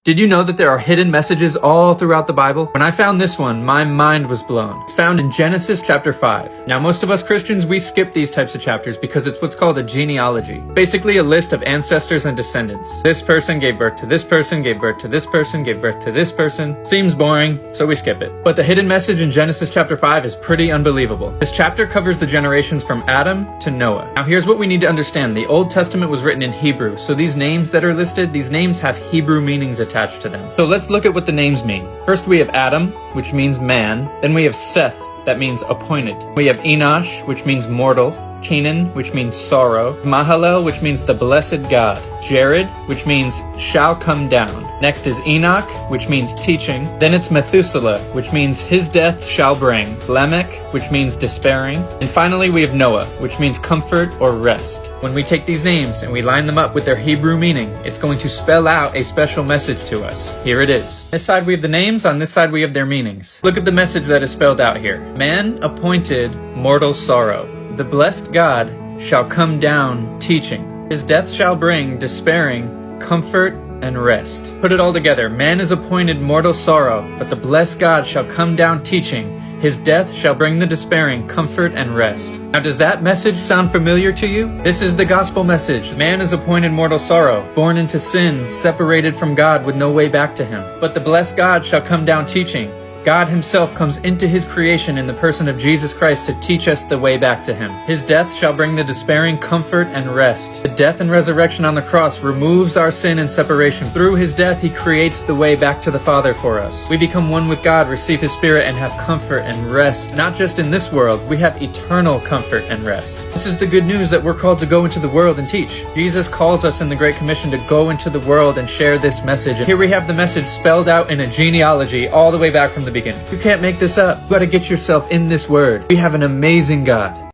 Did you know that there are hidden messages all throughout the Bible? When I found this one, my mind was blown. It's found in Genesis chapter 5. Now, most of us Christians, we skip these types of chapters because it's what's called a genealogy. Basically a list of ancestors and descendants. This person gave birth to this person, gave birth to this person, gave birth to this person. Seems boring, so we skip it. But the hidden message in Genesis chapter 5 is pretty unbelievable. This chapter covers the generations from Adam to Noah. Now, here's what we need to understand. The Old Testament was written in Hebrew, so these names that are listed, these names have Hebrew meanings attached to them. So let's look at what the names mean. First we have Adam, which means man. Then we have Seth, that means appointed. We have Enosh, which means mortal. Canaan, which means sorrow. Mahalalel, which means the blessed God. Jared, which means shall come down. Next is Enoch, which means teaching. Then it's Methuselah, which means his death shall bring. Lamech, which means despairing. And finally we have Noah, which means comfort or rest. When we take these names and we line them up with their Hebrew meaning, it's going to spell out a special message to us. Here it is. On this side we have the names, on this side we have their meanings. Look at the message that is spelled out here. Man appointed mortal sorrow. The blessed God shall come down teaching. His death shall bring despairing, comfort, and rest. Put it all together. Man is appointed mortal sorrow, but the blessed God shall come down teaching. His death shall bring the despairing comfort and rest. Now, does that message sound familiar to you? This is the gospel message. Man is appointed mortal sorrow, born into sin, separated from God with no way back to him. But the blessed God shall come down teaching. God himself comes into his creation in the person of Jesus Christ to teach us the way back to him. His death shall bring the despairing comfort and rest. The death and resurrection on the cross removes our sin and separation. Through his death, he creates the way back to the Father for us. We become one with God, receive his Spirit, and have comfort and rest. Not just in this world, we have eternal comfort and rest. This is the good news that we're called to go into the world and teach. Jesus calls us in the Great Commission to go into the world and share this message. Here we have the message spelled out in a genealogy all the way back from the beginning. You can't make this up. You gotta get yourself in this word. We have an amazing God.